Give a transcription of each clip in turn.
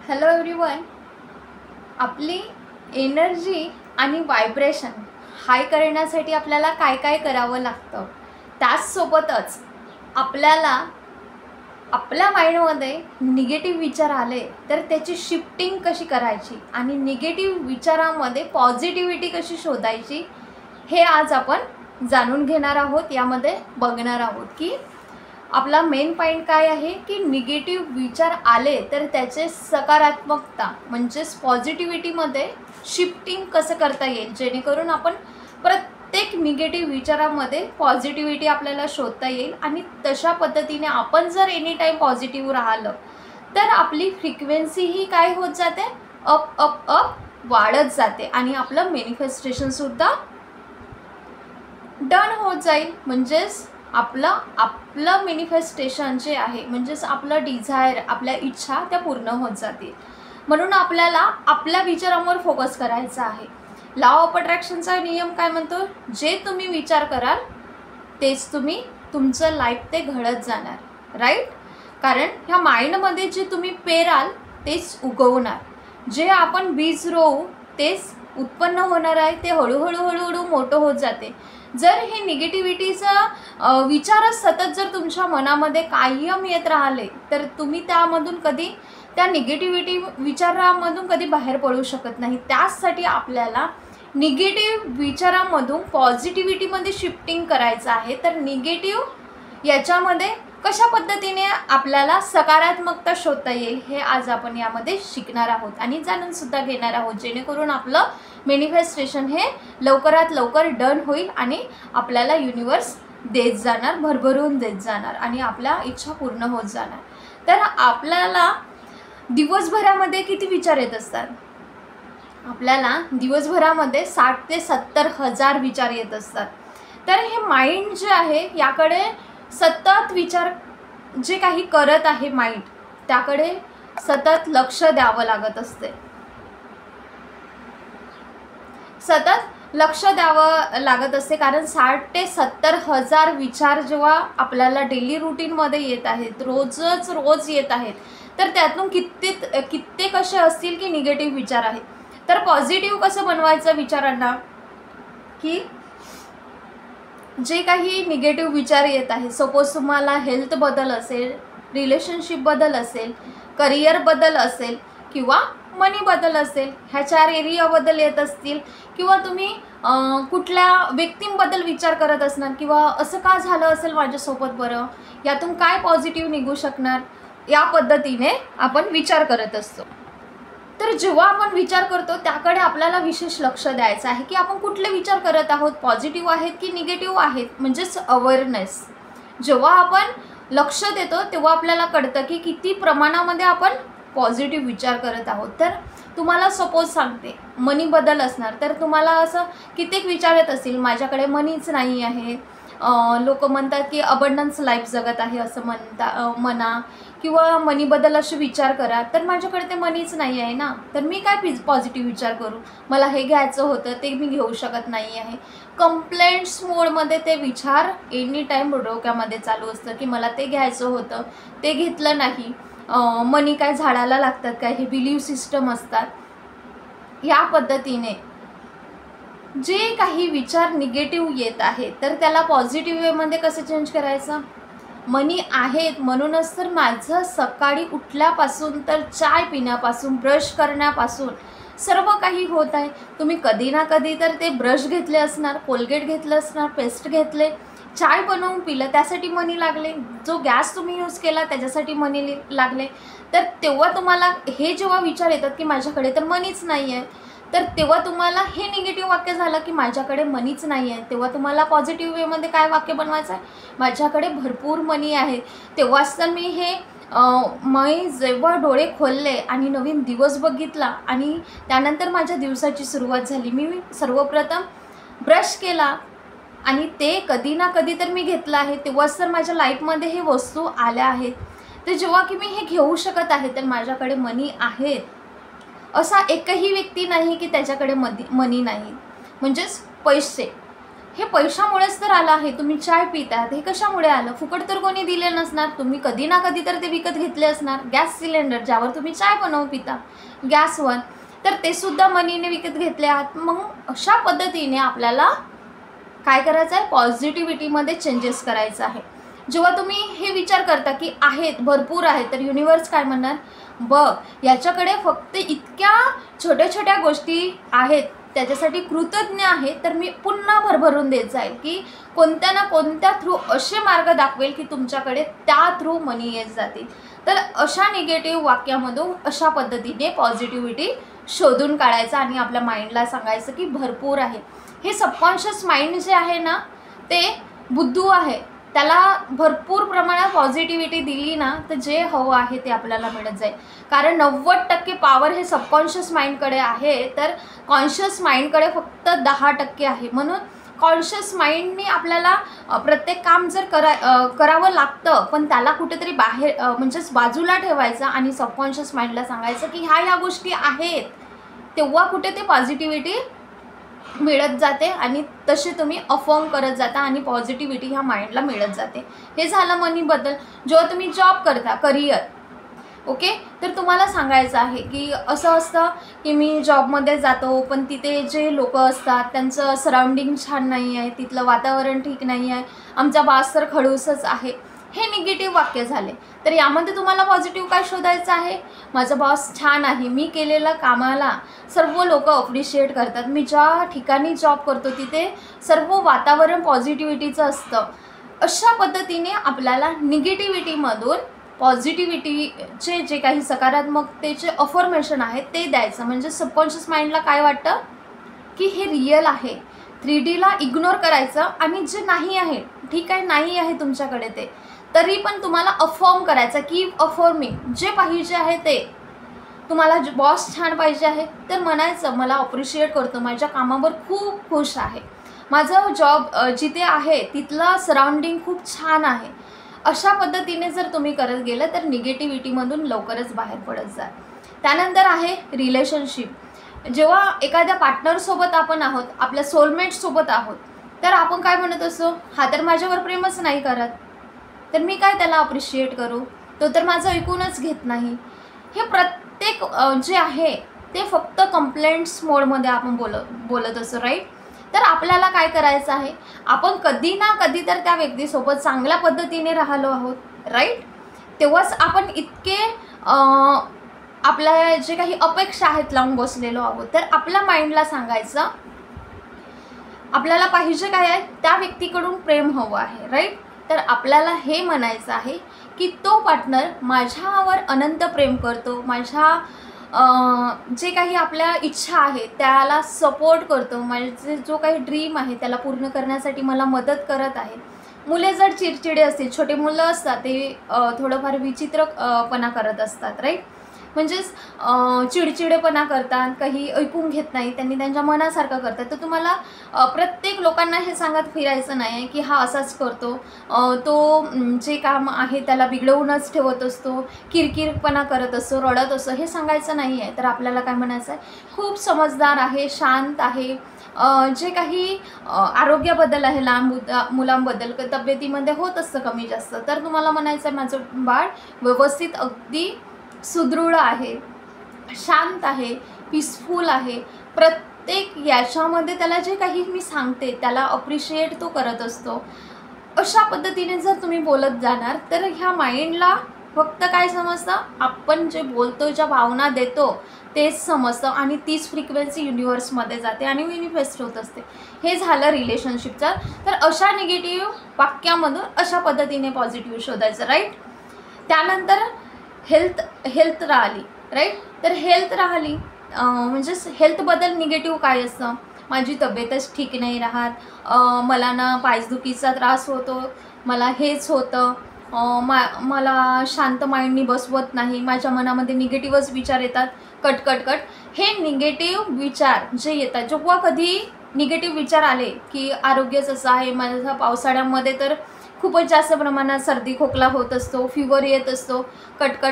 Hello everyone. आपली energy आणि vibration हाय करण्यासाठी आपल्याला काय काय करावं लागतं, त्याचसोबतच आपल्याला आपल्या माइंडमध्ये निगेटिव्ह विचार आले तर त्याची शिफ्टिंग कशी करायची आणि निगेटिव्ह विचारामध्ये पॉझिटिव्हिटी कशी शोधायची हे आज आपण जाणून घेणार आहोत. यामध्ये बघणार आहोत की आपला मेन पॉईंट काय आहे की निगेटिव्ह विचार आले तर त्याचे सकारात्मकता म्हणजेच पॉझिटिव्हिटीमध्ये शिफ्टिंग कसं करता येईल, जेणेकरून आपण प्रत्येक निगेटिव्ह विचारामध्ये पॉझिटिव्हिटी आपल्याला शोधता येईल. आणि तशा पद्धतीने आपण जर एनी टाईम पॉझिटिव्ह राहिलं तर आपली फ्रिक्वेन्सी ही काय होत जाते, अप अप अप वाढत जाते आणि आपलं मॅनिफेस्टेशनसुद्धा डन होत जाईल. म्हणजेच आपलं मॅनिफेस्टेशन जे आहे म्हणजेच आपलं डिझायर, आपल्या इच्छा त्या पूर्ण होत जातील. म्हणून आपल्याला आपल्या विचारांवर फोकस करायचा आहे. लॉ ऑफ अट्रॅक्शनचा नियम काय म्हणतो, जे तुम्ही विचार कराल तेच तुमचं लाईफ ते घडत जाणार, राईट. कारण ह्या माइंडमध्ये जे तुम्ही पेराल तेच उगवणार. जे आपण बीज रोवू तेच उत्पन्न होणार आहे. ते हळूहळू मोठं होत जाते. जर हे निगेटिव्हिटीचा विचारच सतत जर तुमच्या मनामध्ये कायम येत राहिले तर तुम्ही त्या निगेटिव्हिटी विचारामधून कधी बाहेर पडू शकत नाही. त्याचसाठी आपल्याला निगेटिव्ह विचारामधून पॉझिटिव्हिटीमध्ये शिफ्टिंग करायचं आहे. तर निगेटिव्ह याच्यामध्ये कशा पद्धतीने आपल्याला सकारात्मकता शोधता येईल हे आज आपण यामध्ये शिकणार आहोत आणि जाणूनसुद्धा घेणार आहोत, जेणेकरून आपलं मॅनिफेस्टेशन हे लवकरात लवकर डन होईल आणि आपल्याला युनिवर्स देत जाणार, भरभरून देत जाणार आणि आपल्या इच्छा पूर्ण होत जाणार. तर आपल्याला दिवसभरामध्ये किती विचार येत असतात? आपल्याला दिवसभरामध्ये 60 ते 70 हजार विचार येत असतात. तर हे माइंड जे आहे याकडे सतत विचार जे काही करत आहे माइंड, त्याकडे सतत लक्ष द्यावं लागत असते. सतत लक्ष द्यावं लागत असते कारण 60 ते 70 हजार विचार जेव्हा आपल्याला डेली रुटीनमध्ये येत आहेत, रोज येत आहेत, तर त्यातून कित्येक असे असतील की निगेटिव्ह विचार आहेत. तर पॉझिटिव्ह कसं बनवायचं विचारांना, की जे काही निगेटिव्ह विचार येत आहे, सपोज तुम्हाला हेल्थ बद्दल असेल, रिलेशनशिप बद्दल असेल, करिअर बद्दल असेल किंवा मनी बद्दल असेल, ह्या 4 एरियाबद्दल येत असतील किंवा तुम्ही कुठल्या व्यक्तींबद्दल विचार करत असणार किंवा असं का झालं असेल माझ्यासोबत, बरं यातून काय पॉझिटिव्ह निघू शकणार, या पद्धतीने आपण विचार करत असतो. तर जेव्हा आपण विचार करतो त्याकडे आपल्याला विशेष लक्ष द्यायचं आहे की आपण कुठले विचार करत आहोत, पॉझिटिव्ह आहेत की निगेटिव्ह आहेत, म्हणजेच अवेअरनेस. जेव्हा आपण लक्ष देतो तेव्हा आपल्याला कळतं की किती प्रमाणामध्ये आपण पॉझिटिव्ह विचार करत आहोत. तर तुम्हाला सपोज सांगते, मनीबद्दल असणार तर तुम्हाला असं कित्येक विचार येत असतील, माझ्याकडे मनीच नाही आहे. लोक म्हणतात की अबंडन्स लाईफ जगत आहे असं म्हणा किंवा मनीबद्दल असे विचार करा, तर माझ्याकडे ते मनीच नाही आहे ना, तर मी काय पॉझिटिव्ह विचार करू, मला हे घ्यायचं होतं ते मी घेऊ शकत नाही आहे. कंप्लेंट्स मोडमध्ये ते विचार एनी टाईम डोक्यामध्ये चालू असतं की मला ते घ्यायचं होतं, ते घेतलं नाही, मनी काय झाडाला लागतात काय, हे बिलीव्ह सिस्टम असतात. या पद्धतीने जे काही विचार निगेटिव्ह येत आहे तर त्याला पॉझिटिव्ह वेमध्ये कसं चेंज करायचं. मनी आहेत म्हणूनच तर माझं सकाळी उठल्यापासून तर चाय पिण्यापासून, ब्रश करण्यापासून सर्व काही होत आहे. तुम्ही कधी ना कधी तर ते ब्रश घेतले असणार, कोलगेट घेतलं असणार, पेस्ट घेतले, चाय बनवून पिलं, त्यासाठी मनी लागले. जो गॅस तुम्ही यूज केला त्याच्यासाठी मनी लागले. तर तेव्हा तुम्हाला हे जेव्हा विचार येतात की माझ्याकडे तर मनीच नाही आहे, तर तेव्हा तुम्हाला हे निगेटिव्ह वाक्य झालं की माझ्याकडे मनीच नाही आहे. तेव्हा तुम्हाला पॉझिटिव्ह वेमध्ये काय वाक्य बनवायचं आहे, माझ्याकडे भरपूर मनी आहे. तेव्हाच तर मी जेव्हा डोळे खोलले आणि नवीन दिवस बघितला आणि त्यानंतर माझ्या दिवसाची सुरुवात झाली, मी सर्वप्रथम ब्रश केला आणि ते कधी ना कधी तर मी घेतलं आहे, तेव्हाच तर माझ्या लाईफमध्ये हे वस्तू आल्या आहेत. तर जेव्हा की मी हे घेऊ शकत आहे तर माझ्याकडे मनी आहेत. असा एकही व्यक्ती नाही की त्याच्याकडे मनी नाही, म्हणजेच पैसे हे पैशामुळेच तर आलं आहे. तुम्ही चाय पितात हे कशामुळे आलं? फुकट तर कोणी दिले नसणार, तुम्ही कधी ना कधी तर ते विकत घेतले असणार. गॅस सिलेंडर ज्यावर तुम्ही चाय बनवून पिता, गॅसवर, तर ते सुद्धा मनीने विकत घेतले आहात. मग अशा पद्धतीने आपल्याला काय करायचं आहे? पॉझिटिव्हिटीमध्ये चेंजेस करायचं आहे. जेव्हा तुम्ही हे विचार करता की आहेत, भरपूर आहेत, तर युनिवर्स काय म्हणणार? बघ, याच्याकडे फक्त इतक्या छोट्या छोट्या गोष्टी आहेत, त्याच्यासाठी कृतज्ञ आहे, तर मी पुन्हा भरभरून देत जाईल की कोणत्या ना कोणत्या थ्रू असे मार्ग दाखवेल की तुमच्याकडे त्या थ्रू मनी येत जातील. तर अशा निगेटिव्ह वाक्यामधून अशा पद्धतीने पॉझिटिव्हिटी शोधून काढायचं आणि आपल्या माइंडला सांगायचं की भरपूर आहे. हे सबकॉन्शियस माइंड जे आहे ना, ते बुद्धू आहे, त्याला भरपूर प्रमाणात पॉझिटिव्हिटी दिली ना, तर जे हवं आहे ते आपल्याला मिळत जाईल. कारण 90% पॉवर हे सबकॉन्शियस माइंडकडे आहे, तर कॉन्शियस माइंडकडे फक्त 10% आहे. म्हणून कॉन्शियस माइंडने आपल्याला प्रत्येक काम जर करावं लागतं, पण त्याला कुठेतरी बाहेर म्हणजेच बाजूला ठेवायचं आणि सबकॉन्शियस माइंडला सांगायचं की ह्या गोष्टी आहेत, तेव्हा कुठे ते पॉझिटिव्हिटी मिळत जाते आणि तसे तुम्ही अफर्म करत जाता आणि पॉझिटिव्हिटी ह्या माइंडला मिळत जाते. हे झालं मनीबद्दल. जेव्हा तुम्ही जॉब करता, करिअर, ओके, तर तुम्हाला सांगायचं आहे की असं असतं की मी जॉबमध्ये जातो, पण तिथे जे लोक असतात त्यांचं सराउंडिंग छान नाही आहे, तिथलं वातावरण ठीक नाही आहे, आमचा बॉस तर खडूसच आहे. हे निगेटिव्ह वाक्य झाले. तर यामध्ये तुम्हाला पॉझिटिव्ह काय शोधायचं आहे? माझा बॉस छान आहे, मी केलेल्या कामाला सर्व लोक अप्रिशिएट करतात, मी ज्या ठिकाणी जॉब करतो तिथे सर्व वातावरण पॉझिटिव्हिटीचं असतं. अशा पद्धतीने आपल्याला निगेटिव्हिटीमधून पॉझिटिव्हिटीचे जे काही सकारात्मकतेचे अफर्मेशन आहे ते द्यायचं. म्हणजे सबकॉन्शियस माइंडला काय वाटतं की हे रिअल आहे. 3Dला इग्नोर करायचं आणि जे नाही आहे, ठीक आहे, नाही आहे तुमच्याकडे ते, तरी पण तुम्हाला अफर्म करायचं, कीप अफर्मिंग. जे पाहिजे आहे ते. तुम्हाला बॉस छान पाहिजे आहे तर म्हणायचं मला अप्रिशिएट करतो, माझ्या कामावर खूप खुश आहे, माझं जॉब जिथे आहे तिथलं सराउंडिंग खूप छान आहे. अशा पद्धतीने जर तुम्ही करत गेलं तर निगेटिव्हिटीमधून लवकरच बाहेर पडत जा. त्यानंतर आहे रिलेशनशिप. जेव्हा एखाद्या पार्टनरसोबत आपण आहोत, आपल्या सोलमेटसोबत आहोत, तर आपण काय म्हणत असतो? हा तर माझ्यावर प्रेमच नाही करत, तर मी काय त्याला अप्रिशिएट करू? तो तर माझं ऐकूनच घेत नाही. हे प्रत्येक जे आहे ते फक्त कंप्लेंट्स मोडमध्ये आपण बोलत असतो, राईट? तर आपल्याला काय करायचं आहे? आपण कधी ना कधी तर त्या व्यक्तीसोबत चांगल्या पद्धतीने राहिलो आहोत, राईट? तेव्हाच आपण इतके आपल्या जे काही अपेक्षा आहेत लावून बसलेलो आहोत. तर आपल्या माइंडला सांगायचं आपल्याला पाहिजे काय आहे? त्या व्यक्तीकडून प्रेम हवं आहे, राईट? तर आपल्याला हे म्हणायचं आहे की तो पार्टनर माझ्यावर अनंत प्रेम करतो, माझ्या जे काही आपल्या इच्छा आहे त्याला सपोर्ट करतो, माझे जो काही ड्रीम आहे त्याला पूर्ण करण्यासाठी मला मदत करत आहे. मुले जर चिडचिडे असतील, छोटे मुलं असतात, ते थोडंफार विचित्रपणा करत असतात, राईट? म्हणजेच चिडचिडेपणा करतात, काही ऐकून घेत नाही, त्यांनी त्यांच्या मनासारखं करतात. तर तुम्हाला प्रत्येक लोकांना हे सांगत फिरायचं नाही आहे की हा असाच करतो, तो जे काम आहे त्याला बिघडवूनच ठेवत असतो, किरकिरपणा करत असतो, रडत असतो, हे सांगायचं नाही आहे. तर आपल्याला काय म्हणायचं आहे? खूप समजदार आहे, शांत आहे, जे काही आरोग्याबद्दल आहे, लहान मुलांबद्दल तब्येतीमध्ये होत असतं कमी जास्त, तर तुम्हाला म्हणायचं आहे माझं बाळ व्यवस्थित अगदी सुदृढ आहे, शांत आहे, पीसफुल आहे. प्रत्येक याच्यामध्ये त्याला जे काही मी सांगते त्याला अप्रिशिएट तो करत असतो. अशा पद्धतीने जर तुम्ही बोलत जाणार तर ह्या माइंडला फक्त काय समजतं? आपण जे बोलतो, ज्या भावना देतो तेच समजतं आणि तीच फ्रिक्वेन्सी युनिवर्समध्ये जाते आणि मॅनिफेस्ट होत असते. हे झालं रिलेशनशिपचं. तर अशा निगेटिव्ह वाक्यामधून अशा पद्धतीने पॉझिटिव्ह शोधायचं, राईट? त्यानंतर हेल्थ राहिली, राईट? तर हेल्थ राहिली म्हणजेच हेल्थबद्दल निगेटिव्ह काय असतं? माझी तब्येतच ठीक नाही राहत, मला ना पायदुखीचा त्रास होतो, मला हेच होतं, मला शांत माइंडनी बसवत नाही, माझ्या मनामध्ये निगेटिव्हच विचार येतात, कट. हे निगेटिव्ह विचार जे येतात, जेव्हा कधी निगेटिव्ह विचार आले की आरोग्यच असं आहे, माझ्या पावसाळ्यामध्ये तर खूपच जास्त प्रमाणात सर्दी खोकला होत असतो, फिवर येत असतो, कट.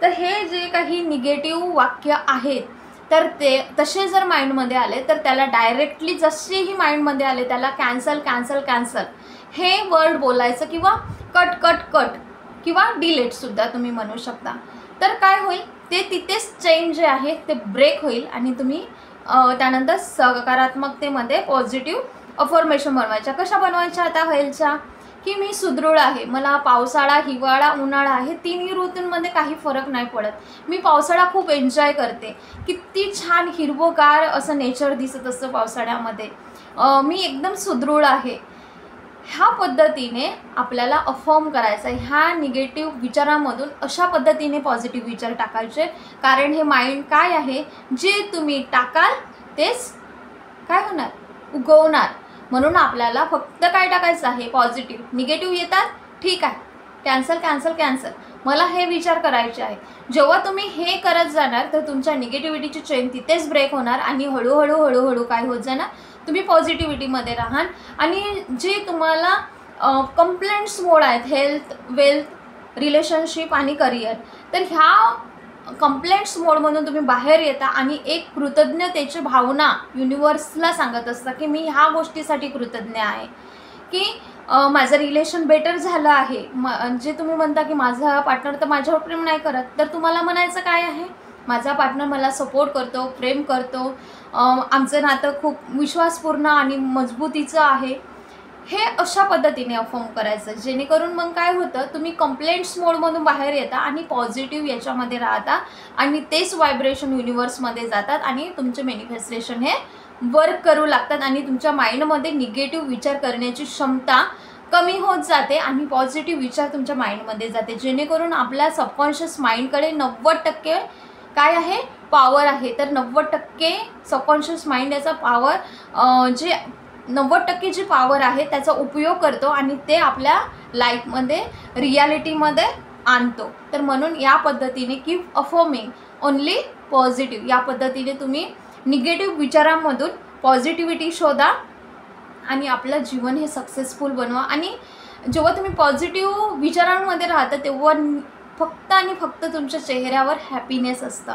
तर हे जे काही निगेटिव्ह वाक्य आहेत तर ते तसे जर माइंडमध्ये आले तर त्याला डायरेक्टली जसेही माइंडमध्ये आले त्याला कॅन्सल कॅन्सल कॅन्सल हे वर्ड बोलायचं, किंवा कट कट कट किंवा डिलीटसुद्धा तुम्ही म्हणू शकता. तर काय होईल, ते तिथेच चेन जे आहे ते ब्रेक होईल आणि तुम्ही त्यानंतर सकारात्मकतेमध्ये पॉझिटिव्ह अफर्मेशन बनवायच्या. कशा बनवायच्या आता व्हायच्या, की मी सुदृढ आहे, मला पावसाळा, हिवाळा, उन्हाळा हे तिन्ही ऋतूंमध्ये काही फरक नाही पडत. मी पावसाळा खूप एन्जॉय करते, किती छान हिरवंगार असं नेचर दिसत असतं पावसाळ्यामध्ये. मी एकदम सुदृढ आहे. ह्या पद्धतीने आपल्याला अफर्म करायचं आहे. ह्या निगेटिव्ह विचारांमधून अशा पद्धतीने पॉझिटिव्ह विचार टाकायचे, कारण हे माइंड काय आहे, जे तुम्ही टाकाल तेच काय होणार, उगवणार. म्हणून आपल्याला फक्त काय टाकायचं आहे, पॉझिटिव्ह. निगेटिव्ह येतात, ठीक आहे, कॅन्सल कॅन्सल कॅन्सल, मला हे विचार करायचे आहे. जेव्हा तुम्ही हे करत जाणार तर तुमच्या निगेटिव्हिटीची चेन तिथेच ब्रेक होणार आणि हळूहळू हळूहळू काय होत जाणार, तुम्ही पॉझिटिव्हिटीमध्ये राहाल. आणि जे तुम्हाला कंप्लेंट्स मोड आहेत, हेल्थ, वेल्थ, रिलेशनशिप आणि करिअर, तर ह्या कंप्लेंट्स मोडमधून तुम्ही बाहेर येता आणि एक कृतज्ञतेची भावना युनिवर्सला सांगत असता की मी ह्या गोष्टीसाठी कृतज्ञ आहे, की माझं रिलेशन बेटर झालं आहे. जे तुम्ही म्हणता की माझा पार्टनर तर माझ्यावर प्रेम नाही करत, तर तुम्हाला म्हणायचं काय आहे, माझा पार्टनर मला सपोर्ट करतो, प्रेम करतो, आमचं नातं खूप विश्वासपूर्ण आणि मजबूतीचं आहे. हे अशा पद्धतीने अफर्म करायचं, जेणेकरून मग काय होतं, तुम्ही कंप्लेंट्स मोडमधून बाहेर येता आणि पॉझिटिव्ह याच्यामध्ये राहता आणि तेच व्हायब्रेशन युनिवर्समध्ये जातात आणि तुमचे मॅनिफेस्टेशन हे वर्क करू लागतात आणि तुमच्या माइंडमध्ये निगेटिव्ह विचार करण्याची क्षमता कमी होत जाते आणि पॉझिटिव्ह विचार तुमच्या माइंडमध्ये जाते, जेणेकरून आपल्या सबकॉन्शियस माइंडकडे 90% काय आहे, पॉवर आहे. तर 90% सबकॉन्शियस माइंड याचा पॉवर जे 90% जी पॉवर आहे त्याचा उपयोग करतो आणि ते आपल्या लाईफमध्ये रियालिटीमध्ये आणतो. तर म्हणून या पद्धतीने कीप अफर्मिंग ओनली पॉझिटिव्ह, या पद्धतीने तुम्ही निगेटिव्ह विचारांमधून पॉझिटिव्हिटी शोधा आणि आपलं जीवन हे सक्सेसफुल बनवा. आणि जेव्हा तुम्ही पॉझिटिव्ह विचारांमध्ये राहता तेव्हा फक्त आणि फक्त तुमच्या चेहऱ्यावर हॅपीनेस असतं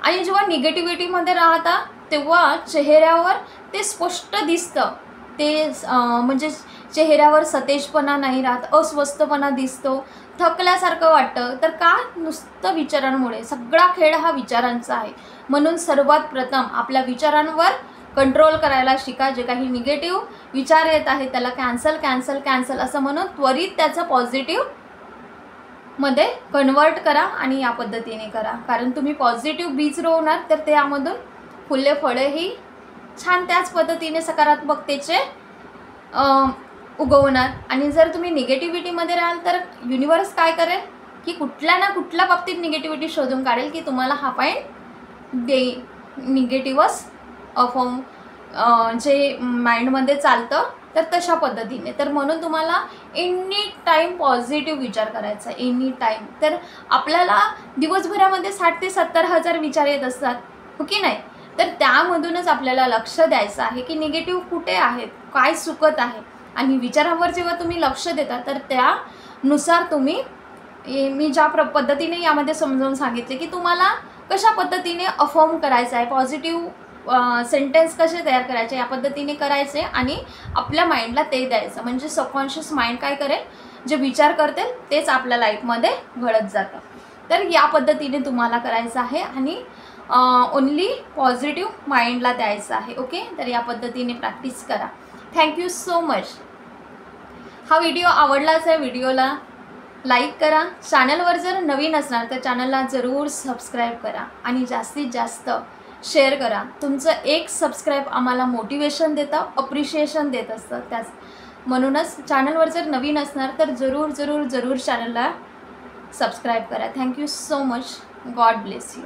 आणि जेव्हा निगेटिव्हिटीमध्ये राहता तेव्हा चेहऱ्यावर ते स्पष्ट दिसतं. ते म्हणजे चेहऱ्यावर सतेजपणा नाही राहत, अस्वस्थपणा दिसतो, थकल्यासारखं वाटतं. तर का, नुसतं विचारांमुळे. सगळा खेळ हा विचारांचा आहे. म्हणून सर्वात प्रथम आपल्या विचारांवर कंट्रोल करायला शिका. जे काही निगेटिव्ह विचार येत आहेत त्याला कॅन्सल कॅन्सल कॅन्सल असं म्हणून त्वरित त्याचं पॉझिटिव्ह मध्ये कन्वर्ट करा आणि या पद्धतीने करा, कारण तुम्ही पॉझिटिव्ह बीज रोवणार तर त्यामधून फुले फळेही छान त्याच पद्धतीने सकारात्मकतेचे उगवणार. आणि जर तुम्ही निगेटिव्हिटीमध्ये राहाल तर युनिवर्स काय करेल, की कुठल्या ना कुठल्या बाबतीत निगेटिव्हिटी शोधून काढेल की तुम्हाला हा पॉईंट देईल. निगेटिव्हच अफर्म जे माइंडमध्ये चालतं तर तशा पद्धतीने. तर म्हणून तुम्हाला एनी टाईम पॉझिटिव्ह विचार करायचा, एनी टाईम. तर आपल्याला दिवसभरामध्ये 60 ते 70 हजार विचार येत असतात, हो की नाही. तर त्यामधूनच आपल्याला लक्ष द्यायचं आहे की निगेटिव्ह कुठे आहेत, काय चुकत आहे. आणि विचारांवर जेव्हा तुम्ही लक्ष देता तर त्यानुसार तुम्ही, मी ज्या पद्धतीने यामध्ये समजावून सांगितले की तुम्हाला कशा पद्धतीने अफर्म करायचं आहे, पॉझिटिव्ह सेंटेन्स कसे तयार करायचे या पद्धतीने करायचे आणि आपल्या माइंडला ते द्यायचं. म्हणजे सबकॉन्शियस माइंड काय करेल, जे विचार करतील तेच आपल्या लाईफमध्ये घडत जातं. तर या पद्धतीने तुम्हाला करायचं आहे आणि ओनली पॉझिटिव्ह माइंडला द्यायचं आहे. ओके, तर या पद्धतीने प्रॅक्टिस करा. Thank you so much. हा व्हिडिओ आवडलाच आहे, व्हिडिओला लाईक करा. चॅनलवर जर नवीन असणार तर चॅनलला जरूर सबस्क्राईब करा आणि जास्तीत जास्त शेअर करा. तुमचं एक सबस्क्राईब आम्हाला मोटिवेशन देतं, अप्रिशिएशन देत असतं. त्याच म्हणूनच चॅनलवर जर नवीन असणार तर जरूर जरूर जरूर चॅनलला सबस्क्राईब करा. Thank you so much. God bless you.